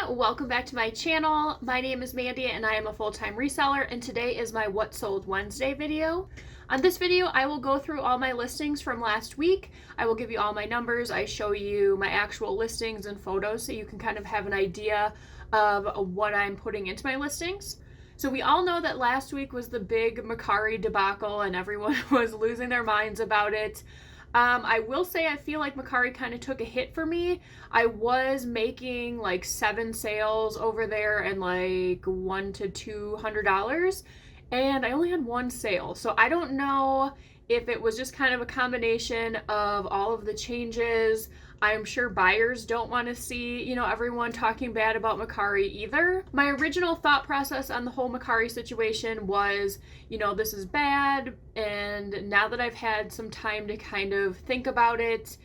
welcome back to my channel. My name is Mandy and I am a full-time reseller, and today is my What Sold Wednesday video. On this video, I will go through all my listings from last week. I will give you all my numbers. I show you my actual listings and photos so you can kind of have an idea of what I'm putting into my listings. So we all know that last week was the big Mercari debacle and everyone was losing their minds about it. I will say I feel like Mercari kind of took a hit for me. I was making like 7 sales over there and like $100 to $200, and I only had 1 sale. So I don't know if it was just kind of a combination of all of the changes. I'm sure buyers don't want to see, everyone talking bad about Mercari either. My original thought process on the whole Mercari situation was, this is bad. And now that I've had some time to kind of think about it,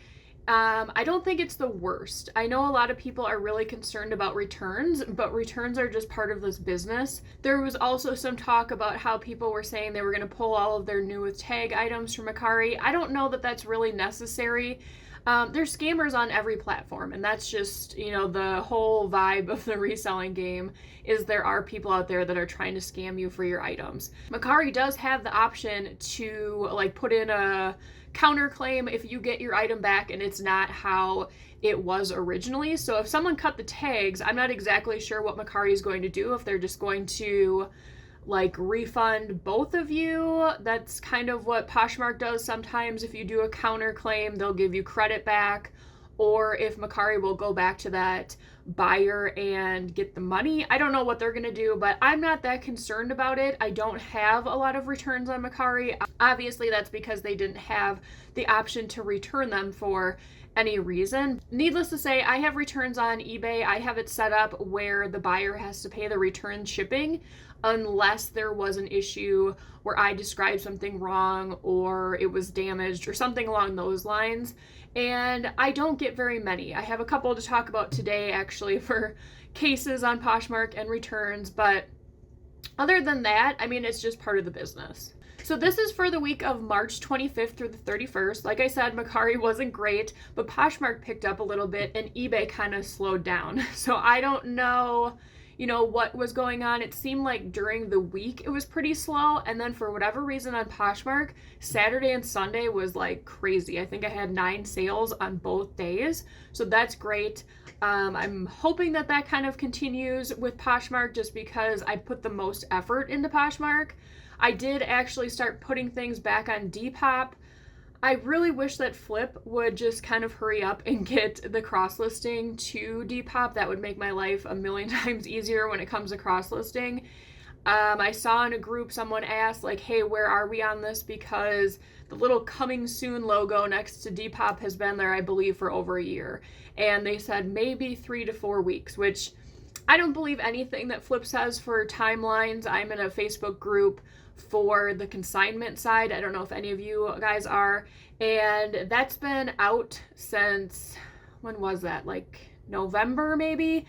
I don't think it's the worst. I know a lot of people are really concerned about returns, but returns are just part of this business. There was also some talk about how people were saying they were going to pull all of their new with tag items from Mercari. I don't know that that's really necessary. There's scammers on every platform, and that's just, the whole vibe of the reselling game is there are people out there that are trying to scam you for your items. Mercari does have the option to put in a counterclaim if you get your item back and it's not how it was originally. So if someone cut the tags, I'm not exactly sure what Mercari is going to do, if they're just going to refund both of you. That's kind of what Poshmark does sometimes. If you do a counterclaim, they'll give you credit back, or if Mercari will go back to that buyer and get the money. I don't know what they're gonna do, but I'm not that concerned about it. I don't have a lot of returns on Mercari. Obviously that's because they didn't have the option to return them for any reason. Needless to say, I have returns on eBay. I have it set up where the buyer has to pay the return shipping unless there was an issue where I described something wrong or it was damaged or something along those lines. And I don't get very many. I have a couple to talk about today actually for cases on Poshmark and returns, but other than that, it's just part of the business. So this is for the week of March 25th through the 31st. Like I said, Mercari wasn't great, but Poshmark picked up a little bit and eBay kind of slowed down. So I don't know, what was going on. It seemed like during the week it was pretty slow, and then for whatever reason on Poshmark, Saturday and Sunday was like crazy. I think I had 9 sales on both days, so that's great. I'm hoping that kind of continues with Poshmark just because I put the most effort into Poshmark. I did actually start putting things back on Depop. I really wish that Flip would just kind of hurry up and get the cross-listing to Depop. That would make my life a million times easier when it comes to cross-listing. I saw in a group someone asked, hey, where are we on this? Because the little coming soon logo next to Depop has been there, I believe, for over a year. And they said maybe 3 to 4 weeks, which I don't believe anything that Flip says for timelines. I'm in a Facebook group for the consignment side. I don't know if any of you guys are. And that's been out since, when was that? November maybe?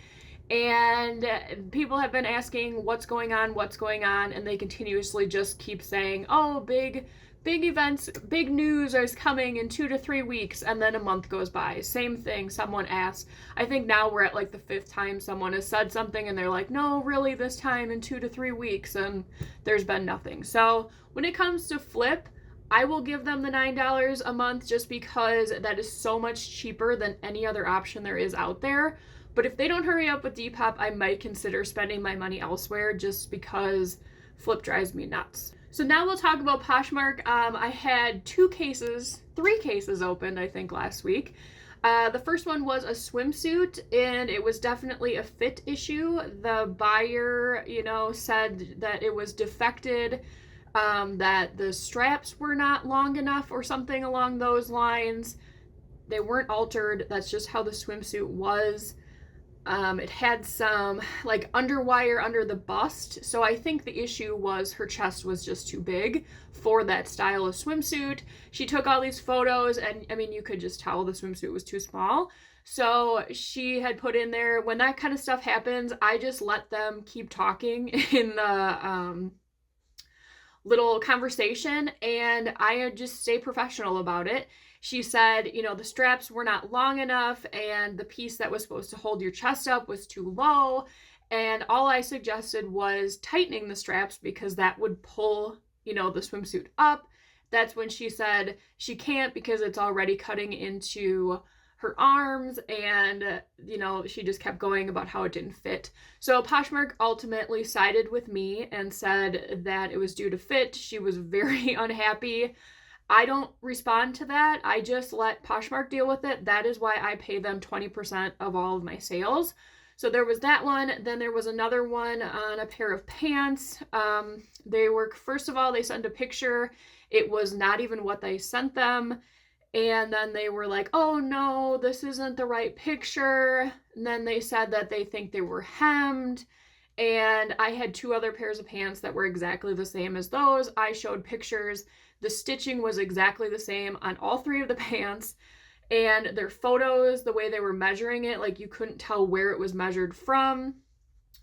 And people have been asking what's going on, and they continuously just keep saying, oh, big events, big news is coming in 2 to 3 weeks, and then a month goes by. Same thing, someone asks. I think now we're at the 5th time someone has said something and they're like, no, really, this time in 2 to 3 weeks, and there's been nothing. So when it comes to Flip, I will give them the $9 a month just because that is so much cheaper than any other option there is out there. But if they don't hurry up with Depop, I might consider spending my money elsewhere just because Flip drives me nuts. So now we'll talk about Poshmark. I had 3 cases opened, I think, last week. The first one was a swimsuit, and it was definitely a fit issue. The buyer, said that it was defected, that the straps were not long enough or something along those lines. They weren't altered. That's just how the swimsuit was. It had some underwire under the bust, so I think the issue was her chest was just too big for that style of swimsuit. She took all these photos, and you could just tell the swimsuit was too small. So she had put in there, when that kind of stuff happens, I just let them keep talking in the little conversation, and I just stay professional about it. She said, you know, the straps were not long enough and the piece that was supposed to hold your chest up was too low. And all I suggested was tightening the straps because that would pull, you know, the swimsuit up. That's when she said she can't because it's already cutting into her arms, and you know, she just kept going about how it didn't fit. So Poshmark ultimately sided with me and said that it was due to fit. She was very unhappy. I don't respond to that. I just let Poshmark deal with it. That is why I pay them 20% of all of my sales. So there was that one. Then there was another one on a pair of pants. They were, first of all, they sent a picture. It was not even what they sent them. And then they were like, oh no, this isn't the right picture. And then they said that they think they were hemmed. And I had two other pairs of pants that were exactly the same as those. I showed pictures. The stitching was exactly the same on all three of the pants. And their photos, the way they were measuring it, like you couldn't tell where it was measured from.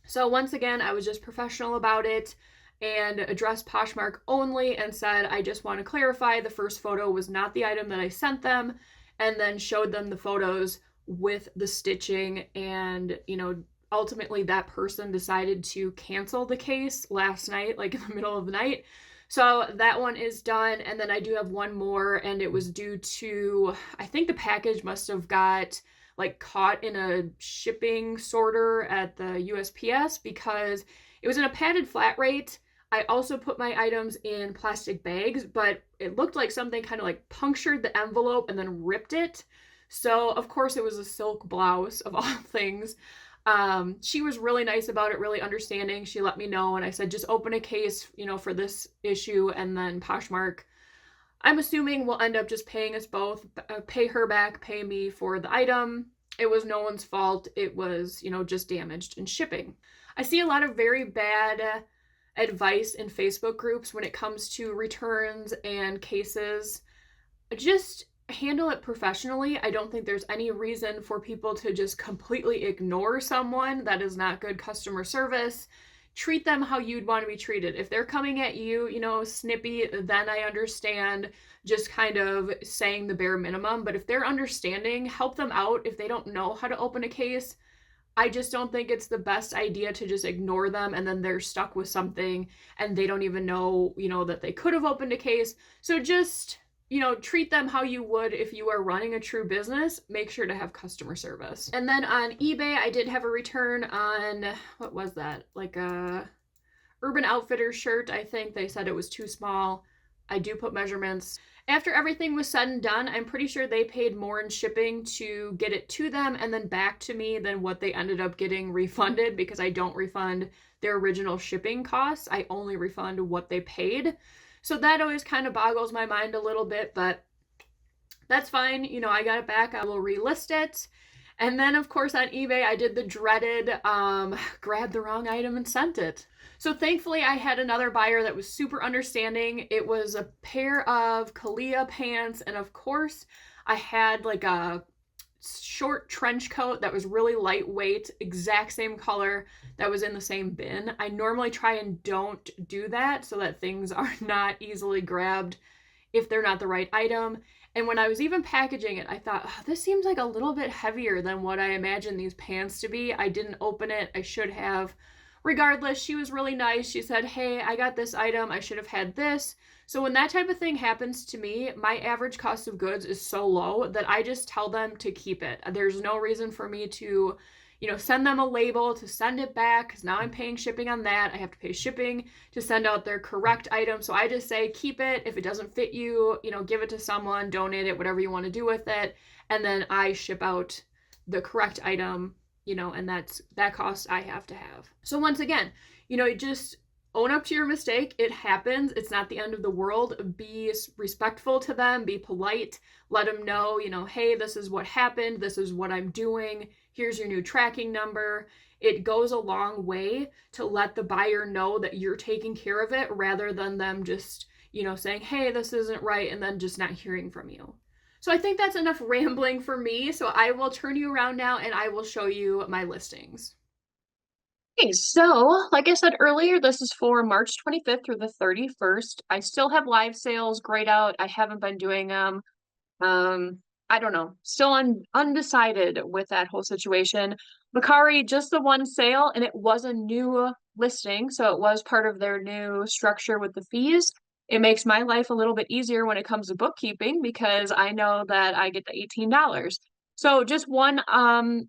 So once again, I was just professional about it and addressed Poshmark only and said, I just want to clarify the first photo was not the item that I sent them, and then showed them the photos with the stitching. And, you know, ultimately that person decided to cancel the case last night, like in the middle of the night. So that one is done. And then I do have one more, and it was due to, I think the package must have got like caught in a shipping sorter at the USPS because it was in a padded flat rate. I also put my items in plastic bags, but it looked like something kind of like punctured the envelope and then ripped it. So of course it was a silk blouse of all things. She was really nice about it, really understanding. She let me know, and I said, just open a case, you know, for this issue, and then Poshmark, I'm assuming, will end up just paying us both, pay her back, pay me for the item. It was no one's fault. It was, you know, just damaged in shipping. I see a lot of very bad advice in Facebook groups when it comes to returns and cases. Just handle it professionally. I don't think there's any reason for people to just completely ignore someone. That is not good customer service. Treat them how you'd want to be treated. If they're coming at you, you know, snippy, then I understand just kind of saying the bare minimum. But if they're understanding, help them out. If they don't know how to open a case, I just don't think it's the best idea to just ignore them and then they're stuck with something and they don't even know, you know, that they could have opened a case. So just, you know, treat them how you would if you are running a true business. Make sure to have customer service. And then on eBay, I did have a return on, what was that? Like a Urban Outfitters shirt. I think they said it was too small. I do put measurements. After everything was said and done, I'm pretty sure they paid more in shipping to get it to them and then back to me than what they ended up getting refunded, because I don't refund their original shipping costs. I only refund what they paid. So that always kind of boggles my mind a little bit, but that's fine. You know, I got it back. I will relist it. And then, of course, on eBay, I did the dreaded grab the wrong item and sent it. So thankfully, I had another buyer that was super understanding. It was a pair of Kalia pants, and of course, I had like a short trench coat that was really lightweight, exact same color, that was in the same bin. I normally try and don't do that so that things are not easily grabbed if they're not the right item. And when I was even packaging it, I thought, oh, this seems like a little bit heavier than what I imagined these pants to be. I didn't open it. I should have. Regardless, she was really nice. She said, hey, I got this item. I should have had this. So when that type of thing happens to me, my average cost of goods is so low that I just tell them to keep it. There's no reason for me to, you know, send them a label to send it back, because now I'm paying shipping on that. I have to pay shipping to send out their correct item. So I just say, keep it. If it doesn't fit you, you know, give it to someone, donate it, whatever you want to do with it. And then I ship out the correct item, you know, and that cost I have to have. So once again, you know, just own up to your mistake. It happens. It's not the end of the world. Be respectful to them. Be polite. Let them know, you know, hey, this is what happened. This is what I'm doing. Here's your new tracking number. It goes a long way to let the buyer know that you're taking care of it, rather than them just, you know, saying, hey, this isn't right, and then just not hearing from you. So I think that's enough rambling for me. So I will turn you around now and I will show you my listings. Okay, so like I said earlier, this is for March 25th through the 31st. I still have live sales grayed out. I haven't been doing them. I don't know. Still undecided with that whole situation. Macari, just the one sale, and it was a new listing, so it was part of their new structure with the fees. It makes my life a little bit easier when it comes to bookkeeping because I know that I get the $18. So just one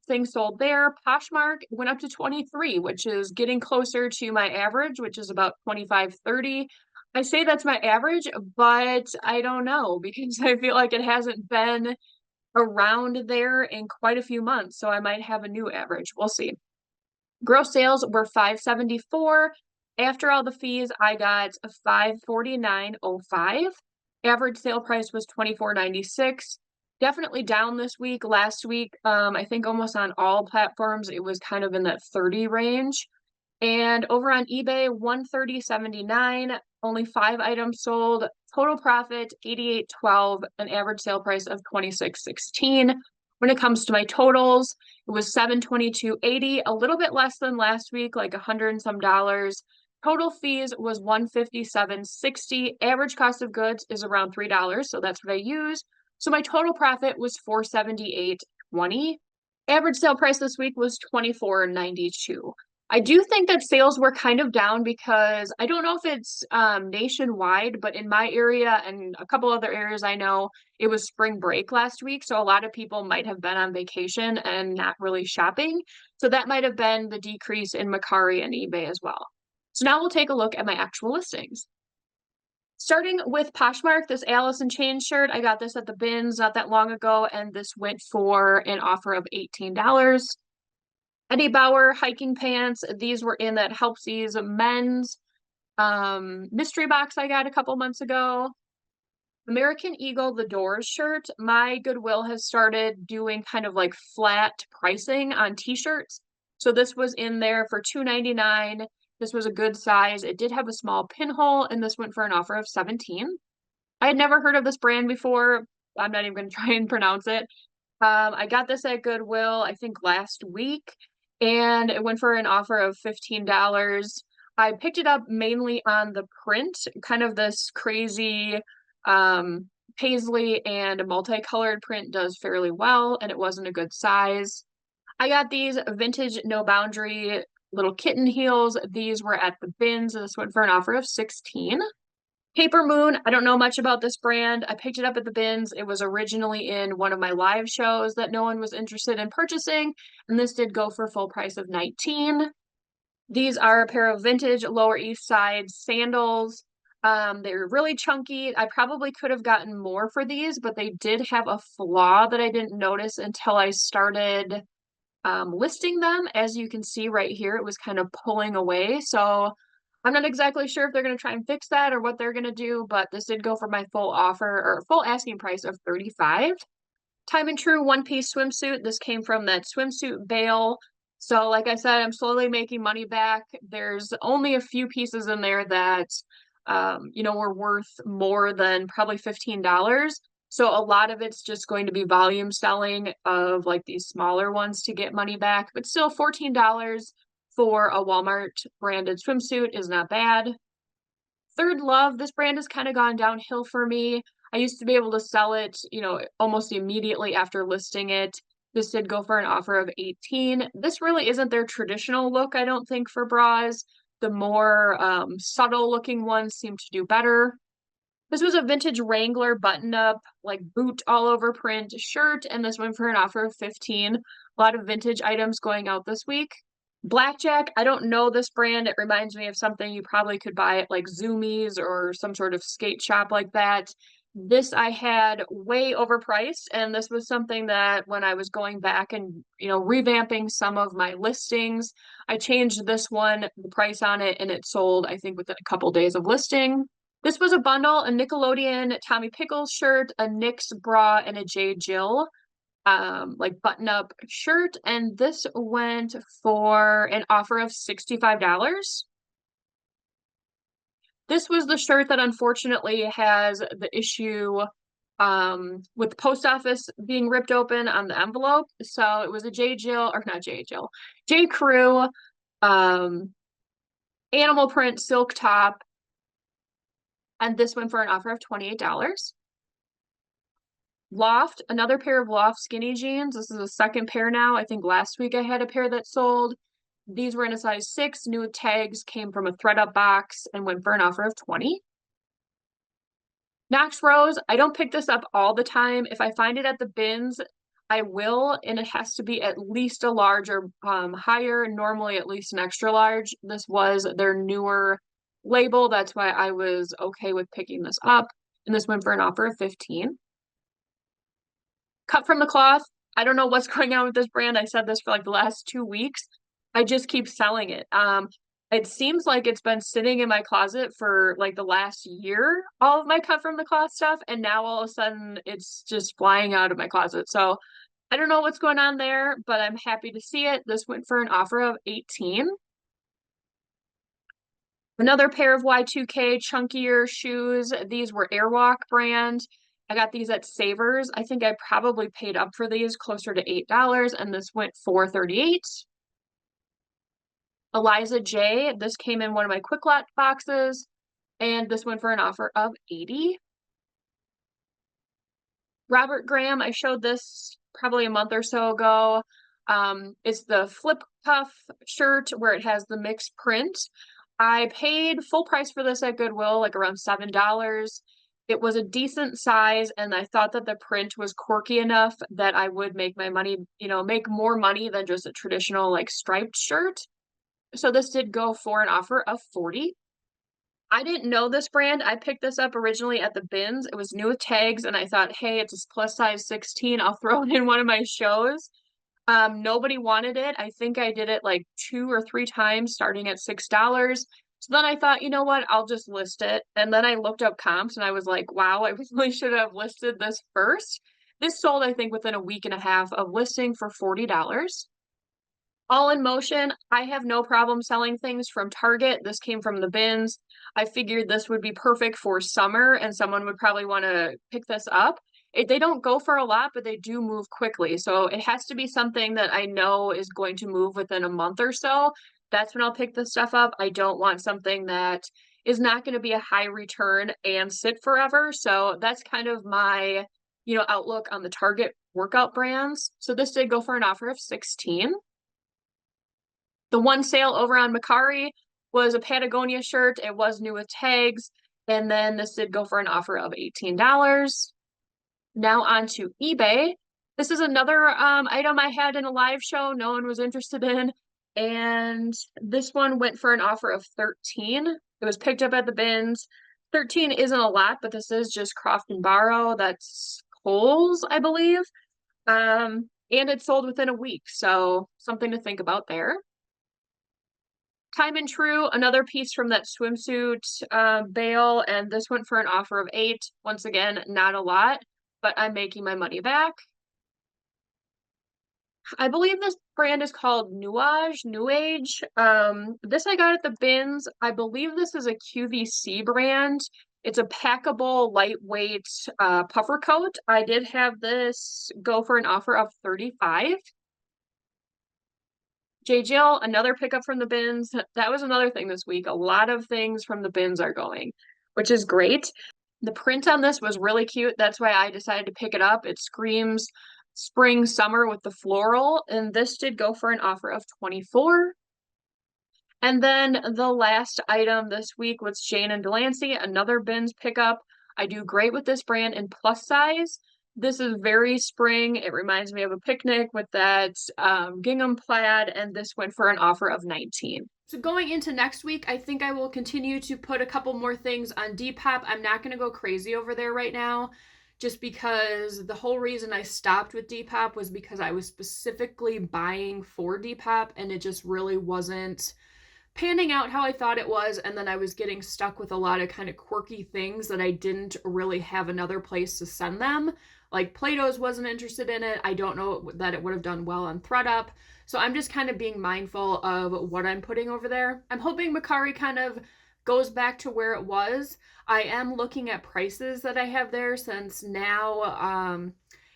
thing sold there. Poshmark went up to 23, which is getting closer to my average, which is about 25, 30. I say that's my average, but I don't know because I feel like it hasn't been around there in quite a few months, so I might have a new average. We'll see. Gross sales were 574. After all the fees, I got 549.05. Average sale price was 24.96. Definitely down this week. Last week, I think almost on all platforms, it was kind of in that 30 range. And over on eBay, 130.79, only 5 items sold. Total profit 88.12, an average sale price of 26.16. When it comes to my totals, it was 722.80, a little bit less than last week, like 100 and some dollars. Total fees was 157.60. Average cost of goods is around $3, so that's what I use. So my total profit was 478.20. Average sale price this week was 24.92. I do think that sales were kind of down because I don't know if it's nationwide, but in my area and a couple other areas I know, it was spring break last week. So a lot of people might have been on vacation and not really shopping. So that might have been the decrease in Macari and eBay as well. So now we'll take a look at my actual listings. Starting with Poshmark, this Alice in Chains shirt, I got this at the bins not that long ago, and this went for an offer of $18. Eddie Bauer hiking pants. These were in that Helpsies men's mystery box I got a couple months ago. American Eagle The Doors shirt. My Goodwill has started doing kind of like flat pricing on t-shirts. So this was in there for $2.99. This was a good size. It did have a small pinhole, and this went for an offer of $17. I had never heard of this brand before. I'm not even going to try and pronounce it. I got this at Goodwill, I think last week, and it went for an offer of $15. I picked it up mainly on the print, kind of this crazy paisley and multicolored print does fairly well, and it wasn't a good size. I got these vintage No Boundary little kitten heels. These were at the bins, and this went for an offer of $16. Paper Moon, I don't know much about this brand. I picked it up at the bins. It was originally in one of my live shows that no one was interested in purchasing, and this did go for full price of $19. These are a pair of vintage Lower East Side sandals. They're really chunky. I probably could have gotten more for these, but they did have a flaw that I didn't notice until I started listing them. As you can see right here, it was kind of pulling away. So I'm not exactly sure if they're going to try and fix that or what they're going to do, but this did go for my full offer or full asking price of $35. Time and True one-piece swimsuit. This came from that swimsuit bale. So like I said, I'm slowly making money back. There's only a few pieces in there that, were worth more than probably $15. So a lot of it's just going to be volume selling of like these smaller ones to get money back, but still $14 for a Walmart branded swimsuit is not bad. Third Love, this brand has kind of gone downhill for me. I used to be able to sell it, almost immediately after listing it. This did go for an offer of $18. This really isn't their traditional look, I don't think, for bras. The more subtle looking ones seem to do better. This was a vintage Wrangler button-up, like boot all over print shirt, and this went for an offer of $15. A lot of vintage items going out this week. Blackjack, I don't know this brand. It reminds me of something you probably could buy at like Zoomies or some sort of skate shop like that. This I had way overpriced, and this was something that when I was going back and, revamping some of my listings, I changed this one, the price on it, and it sold, I think, within a couple days of listing. This was a bundle, a Nickelodeon Tommy Pickles shirt, a NYX bra, and a J. Jill like button-up shirt, and this went for an offer of $65. This was the shirt that unfortunately has the issue with the post office being ripped open on the envelope. So it was a J. Jill, or not J. Jill, J. Crew animal print silk top, and this went for an offer of $28. Loft, another pair of Loft skinny jeans. This is a second pair now. I think last week I had a pair that sold. These were in a size 6, new with tags, came from a thread-up box, and went for an offer of 20. Knox Rose, I don't pick this up all the time. If I find it at the bins, I will, and it has to be at least a large or higher, normally at least an extra large. This was their newer label. That's why I was okay with picking this up. And this went for an offer of 15. Cut from the cloth. I don't know what's going on with this brand. I said this for like the last 2 weeks. I just keep selling it. It seems like it's been sitting in my closet for like the last year, all of my cut from the cloth stuff, and now all of a sudden it's just flying out of my closet. So I don't know what's going on there, but I'm happy to see it. This went for an offer of 18. Another pair of Y2K chunkier shoes. These were Airwalk brand. I got these at Savers. I think I probably paid up for these closer to $8, and this went for 38. Eliza J. This came in one of my Quick Lot boxes, and this went for an offer of 80. Robert Graham, I showed this probably a month or so ago. It's the flip cuff shirt where it has the mixed print. I paid full price for this at Goodwill, like around $7. It was a decent size, and I thought that the print was quirky enough that I would make my money, make more money than just a traditional like striped shirt. So this did go for an offer of 40. I didn't know this brand. I picked this up originally at the bins. It was new with tags, and I thought, hey, it's a plus size 16. I'll throw it in one of my shows. Nobody wanted it. I think I did it like 2 or 3 times starting at $6. So then I thought, you know what, I'll just list it. And then I looked up comps and I was like, wow, I really should have listed this first. This sold, I think, within a week and a half of listing for $40. All in Motion, I have no problem selling things from Target. This came from the bins. I figured this would be perfect for summer and someone would probably want to pick this up. They don't go for a lot, but they do move quickly. So it has to be something that I know is going to move within a month or so. That's when I'll pick this stuff up. I don't want something that is not going to be a high return and sit forever. So that's kind of my, outlook on the Target workout brands. So this did go for an offer of 16. The one sale over on Mercari was a Patagonia shirt. It was new with tags. And then this did go for an offer of $18. Now on to eBay. This is another item I had in a live show no one was interested in. And this one went for an offer of 13. It was picked up at the bins. 13 isn't a lot, but this is just Croft and Barrow. That's Kohl's, I believe. And it sold within a week. So something to think about there. Time and True, another piece from that swimsuit bale, and this went for an offer of 8. Once again, not a lot, but I'm making my money back. I believe this brand is called New Age. This I got at the bins. I believe this is a QVC brand. It's a packable, lightweight puffer coat. I did have this go for an offer of 35. J. Jill, another pickup from the bins. That was another thing this week. A lot of things from the bins are going, which is great. The print on this was really cute. That's why I decided to pick it up. It screams spring, summer with the floral, and this did go for an offer of 24. And then the last item this week was Jane and Delancey, another bins pickup. I do great with this brand in plus size. This is very spring. It reminds me of a picnic with that gingham plaid, and this went for an offer of 19. So going into next week, I think I will continue to put a couple more things on Depop. I'm not going to go crazy over there right now, just because the whole reason I stopped with Depop was because I was specifically buying for Depop, and it just really wasn't panning out how I thought it was, and then I was getting stuck with a lot of kind of quirky things that I didn't really have another place to send them. Like Plato's wasn't interested in it. I don't know that it would have done well on ThreadUp. So I'm just kind of being mindful of what I'm putting over there. I'm hoping Mercari kind of goes back to where it was. I am looking at prices that I have there since now,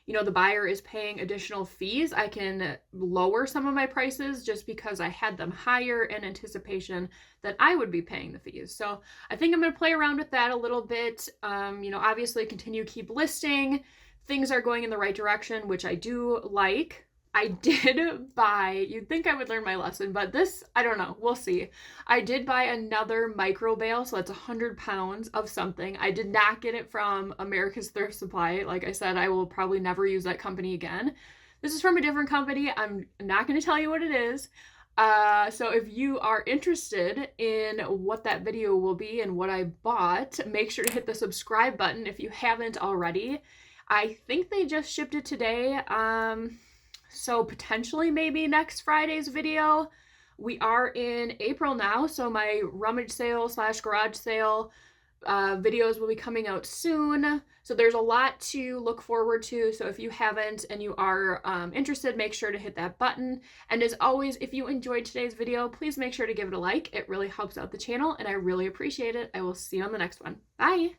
the buyer is paying additional fees. I can lower some of my prices just because I had them higher in anticipation that I would be paying the fees. So I think I'm going to play around with that a little bit. Obviously continue keep listing things are going in the right direction, which I do like. I did buy, you'd think I would learn my lesson, but this, I don't know, we'll see. I did buy another micro bale, so that's 100 pounds of something. I did not get it from America's Thrift Supply. Like I said, I will probably never use that company again. This is from a different company. I'm not going to tell you what it is. So if you are interested in what that video will be and what I bought, make sure to hit the subscribe button if you haven't already. I think they just shipped it today. So potentially maybe next Friday's video. We are in April now, so my rummage sale / garage sale videos will be coming out soon. So there's a lot to look forward to. So if you haven't and you are interested, make sure to hit that button. And as always, if you enjoyed today's video, please make sure to give it a like. It really helps out the channel and I really appreciate it. I will see you on the next one. Bye!